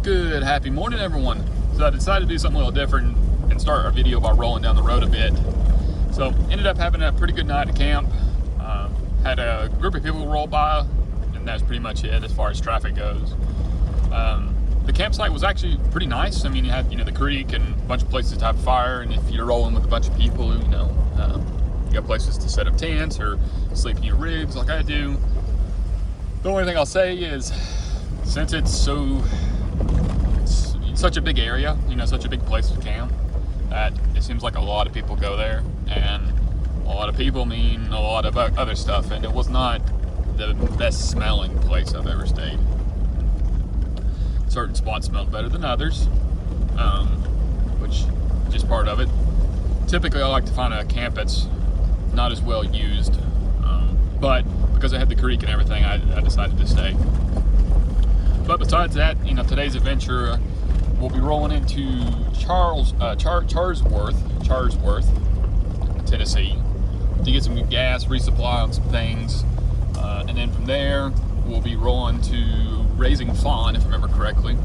Good, happy morning, everyone. So I decided to do something a little different and start our video by rolling down the road a bit. So ended up having a pretty good night at camp. Had a group of people roll by, and that's pretty much it as far as traffic goes. The campsite was actually pretty nice. I mean, you had the creek and a bunch of places to have fire, and if you're rolling with a bunch of people, you got places to set up tents or sleep in your rigs like I do. The only thing I'll say is, since it's such a big area, such a big place to camp, that it seems like a lot of people go there, and a lot of people mean a lot of other stuff, and it was not the best smelling place I've ever stayed. Certain spots smelled better than others, which is just part of it. Typically, I like to find a camp that's not as well used, but because I had the creek and everything, I decided to stay. But besides that, today's adventure, we'll be rolling into Charsworth, Tennessee, to get some gas, resupply on some things, and then from there we'll be rolling to Raising Fawn, if I remember correctly.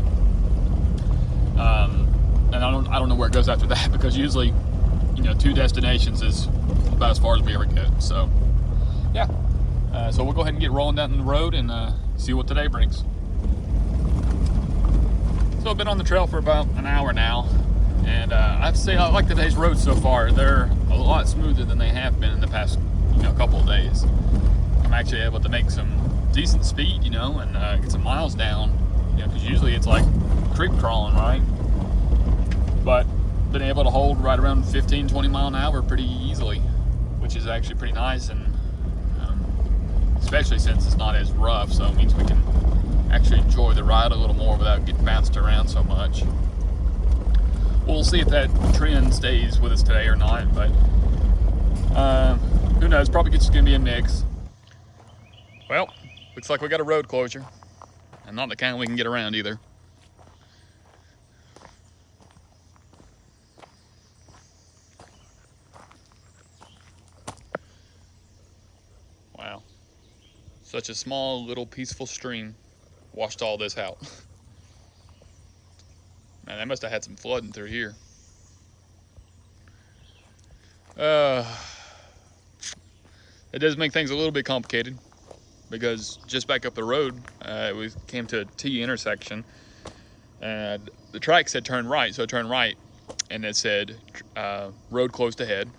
And I don't know where it goes after that, because usually, 2 destinations is about as far as we ever get. So, yeah. So we'll go ahead and get rolling down the road and see what today brings. So I've been on the trail for about an hour now, and I have to say I like today's roads so far. They're a lot smoother than they have been in the past couple of days. I'm actually able to make some decent speed, and get some miles down, because usually it's like creek crawling, right? But been able to hold right around 15-20 mile an hour pretty easily, which is actually pretty nice, and especially since it's not as rough, so it means we can actually enjoy the ride a little more without getting bounced around so much. We'll see if that trend stays with us today or not, but who knows, probably just gonna be a mix. Well, looks like we got a road closure, and not the kind we can get around either. Wow, such a small little peaceful stream washed all this out. Man, they must have had some flooding through here. It does make things a little bit complicated, because just back up the road, we came to a T intersection, and the trike said turn right, so I turned right, and it said road closed ahead,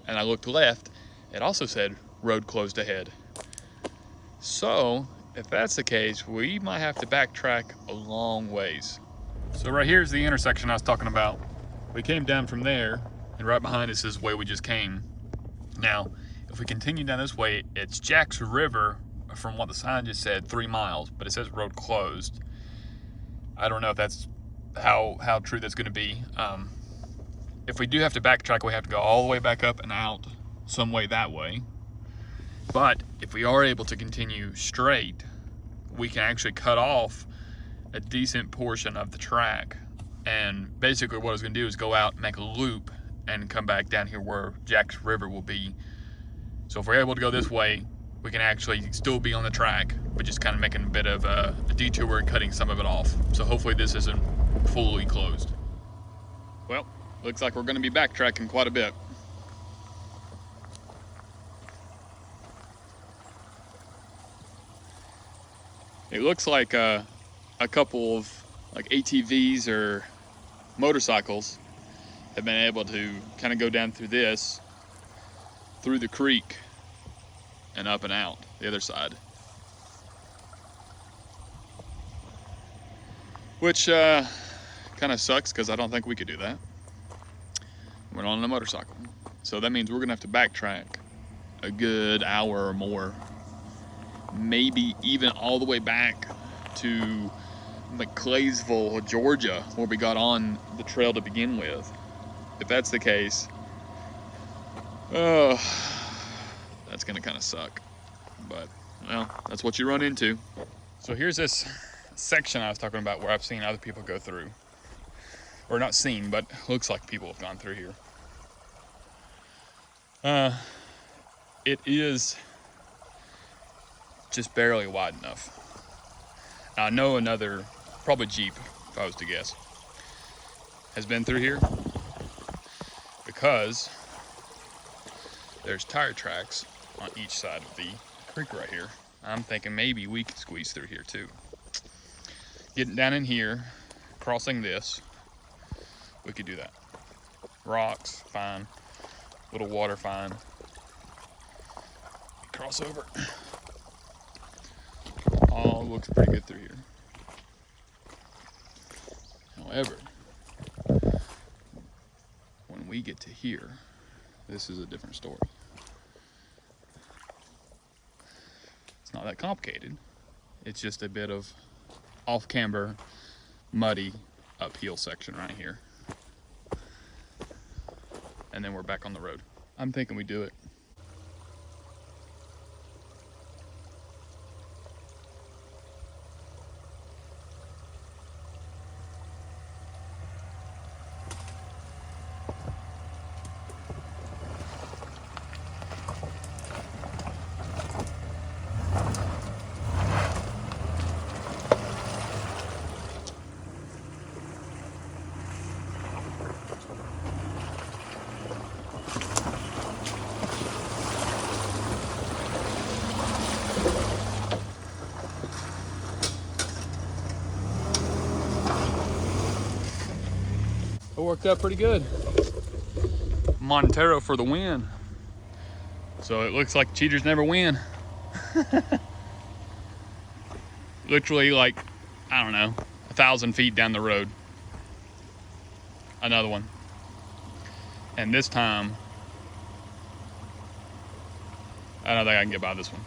and I looked left, it also said road closed ahead. So if that's the case, we might have to backtrack a long ways. So right here's the intersection I was talking about. We came down from there, and right behind us is the way we just came. Now, if we continue down this way, it's Jack's River, from what the sign just said, 3 miles, but it says road closed. I don't know if that's how true that's gonna be. If we do have to backtrack, we have to go all the way back up and out some way that way. But if we are able to continue straight, we can actually cut off a decent portion of the track. And basically what I was gonna do is go out, make a loop, and come back down here where Jack's River will be. So if we're able to go this way, we can actually still be on the track, but just kind of making a bit of a detour and cutting some of it off. So hopefully this isn't fully closed. Well, looks like we're gonna be backtracking quite a bit. It looks like a couple of ATVs or motorcycles have been able to kind of go down through the creek and up and out the other side. Which kind of sucks, because I don't think we could do that. We're not on a motorcycle. So that means we're gonna have to backtrack a good hour or more. Maybe even all the way back to Mcclaysville, Georgia, where we got on the trail to begin with. If that's the case, that's gonna kind of suck. But, well, that's what you run into. So here's this section I was talking about where I've seen other people go through. Or not seen, but looks like people have gone through here. It is just barely wide enough. Now, I know another, probably Jeep, if I was to guess, has been through here, because there's tire tracks on each side of the creek right here. I'm thinking maybe we could squeeze through here too. Getting down in here, crossing this, we could do that. Rocks, fine. Little water, fine. Cross over. All looks pretty good through here. However, when we get to here, this is a different story. It's not that complicated. It's just a bit of off-camber, muddy, uphill section right here. And then we're back on the road. I'm thinking we do it. It worked out pretty good. Montero for the win. So it looks like cheaters never win. Literally like, I don't know, 1,000 feet down the road. Another one. And this time, I don't think I can get by this one.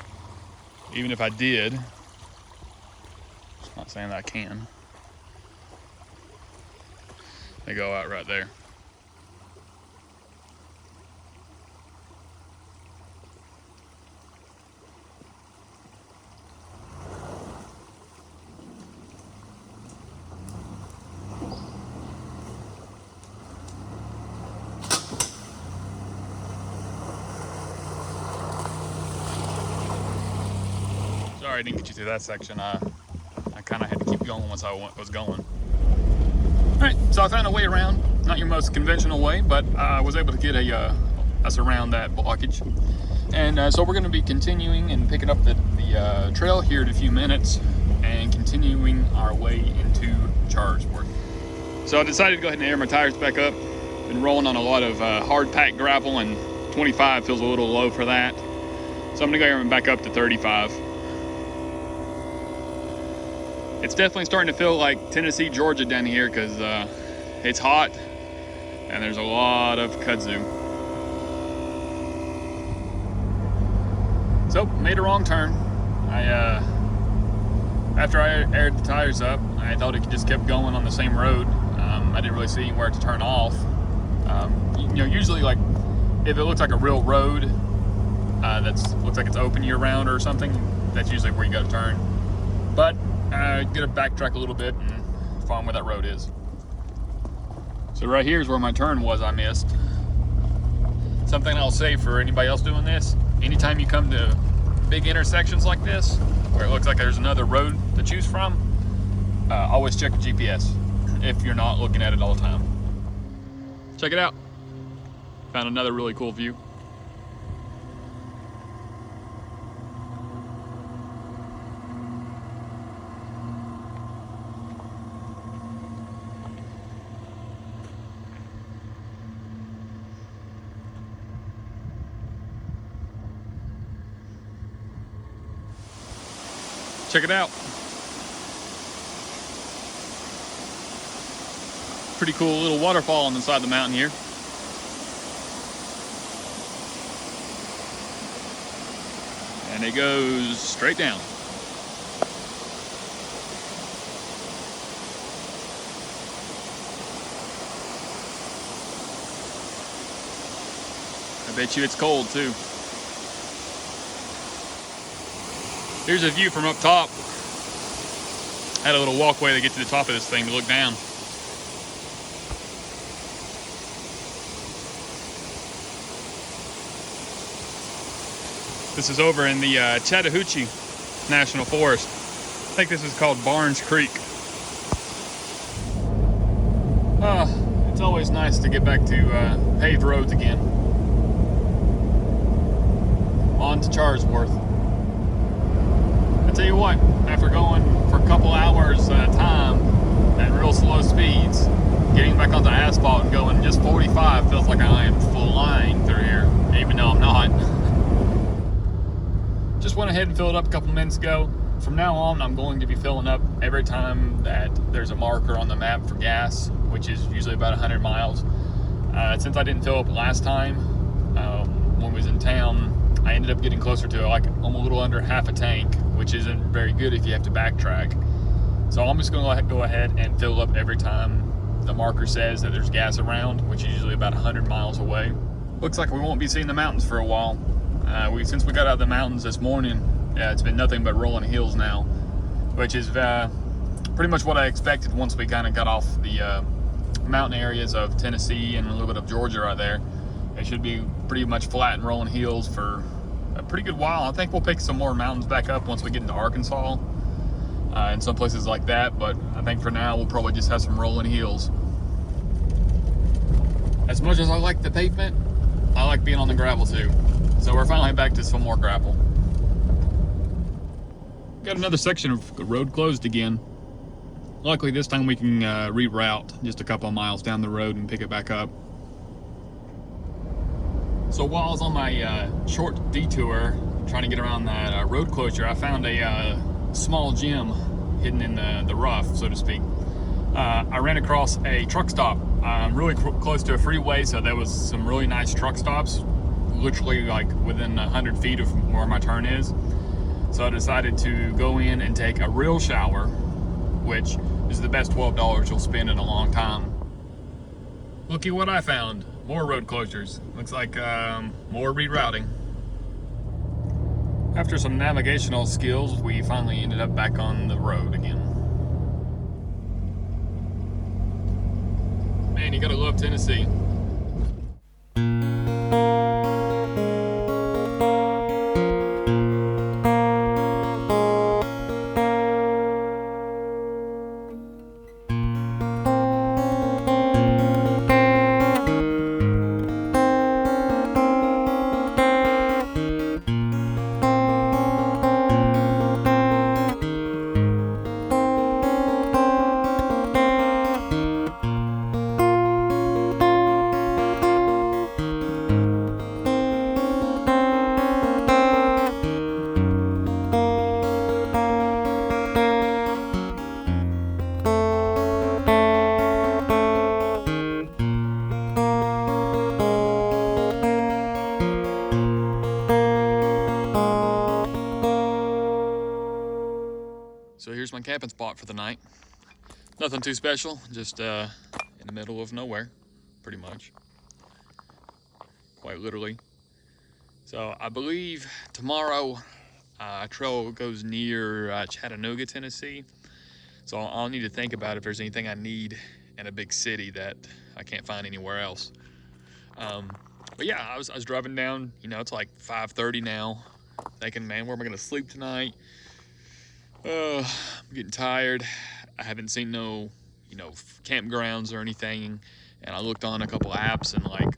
Even if I did, not saying that I can. They go out right there. Sorry I didn't get you through that section. I kind of had to keep going once I was going. Alright, so I found a way around. Not your most conventional way, but I was able to get us around that blockage. And so we're going to be continuing and picking up the trail here in a few minutes and continuing our way into Charlesworth. So I decided to go ahead and air my tires back up. Been rolling on a lot of hard packed gravel, and 25 feels a little low for that. So I'm going to go air them back up to 35. It's definitely starting to feel like Tennessee, Georgia down here, because it's hot and there's a lot of kudzu. So, made a wrong turn. After I aired the tires up, I thought it just kept going on the same road. I didn't really see where to turn off. Usually, like, if it looks like a real road looks like it's open year round or something, that's usually where you got to turn. But gonna backtrack a little bit and find where that road is. So right here is where my turn was I missed. Something I'll say for anybody else doing this: anytime you come to big intersections like this, where it looks like there's another road to choose from, always check the GPS if you're not looking at it all the time. Check it out. Found another really cool view. Check it out. Pretty cool little waterfall on the side of the mountain here. And it goes straight down. I bet you it's cold too. Here's a view from up top. I had a little walkway to get to the top of this thing to look down. This is over in the Chattahoochee National Forest. I think this is called Barnes Creek. always nice to get back to paved roads again. On to Charsworth. I tell you what, after going for a couple hours time at real slow speeds, getting back onto asphalt and going just 45 feels like I am flying through here, even though I'm not. Just went ahead and filled up a couple minutes ago. From now on, I'm going to be filling up every time that there's a marker on the map for gas, which is usually about 100 miles. Since I didn't fill up last time, when we was in town, I ended up getting closer to like a little under half a tank, which isn't very good if you have to backtrack. So I'm just going to go ahead and fill up every time the marker says that there's gas around, which is usually about 100 miles away. Looks like we won't be seeing the mountains for a while. Since we got out of the mountains this morning, it's been nothing but rolling hills now, which is pretty much what I expected once we kind of got off the mountain areas of Tennessee and a little bit of Georgia right there. It should be pretty much flat and rolling hills for a pretty good while. I think we'll pick some more mountains back up once we get into Arkansas and some places like that, but I think for now we'll probably just have some rolling hills. As much as I like the pavement, I like being on the gravel too. So we're finally back to some more gravel. Got another section of the road closed again. Luckily this time we can reroute just a couple of miles down the road and pick it back up. So while I was on my short detour trying to get around that road closure, I found a small gym hidden in the rough, so to speak. I ran across a truck stop. I'm really close to a freeway, so there was some really nice truck stops, literally like within 100 feet of where my turn is. So I decided to go in and take a real shower, which is the best $12 you'll spend in a long time. Looky what I found. More road closures. Looks like more rerouting. After some navigational skills, we finally ended up back on the road again. Man, you gotta love Tennessee. So here's my camping spot for the night. Nothing too special, just in the middle of nowhere, pretty much. Quite literally. So I believe tomorrow a trail goes near Chattanooga, Tennessee. So I'll need to think about if there's anything I need in a big city that I can't find anywhere else. But yeah, I was driving down, you know, it's like 5:30 now, thinking, man, where am I gonna sleep tonight? I'm getting tired. I haven't seen no, you know, campgrounds or anything. And I looked on a couple apps and like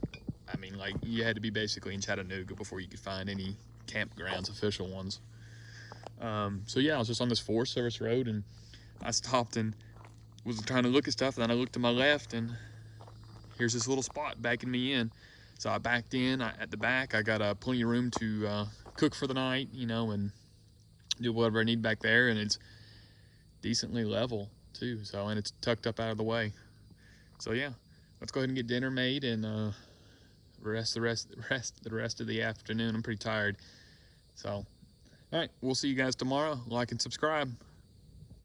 you had to be basically in Chattanooga before you could find any campgrounds, official ones. So yeah, I was just on this Forest Service road and I stopped and was trying to look at stuff. And then I looked to my left and here's this little spot backing me in. So I backed in. At the back, I got plenty of room to cook for the night, you know, and do whatever I need back there, and it's decently level too. So, and it's tucked up out of the way. So yeah, let's go ahead and get dinner made and rest the rest of the afternoon. I'm pretty tired. So, all right, we'll see you guys tomorrow. Like and subscribe.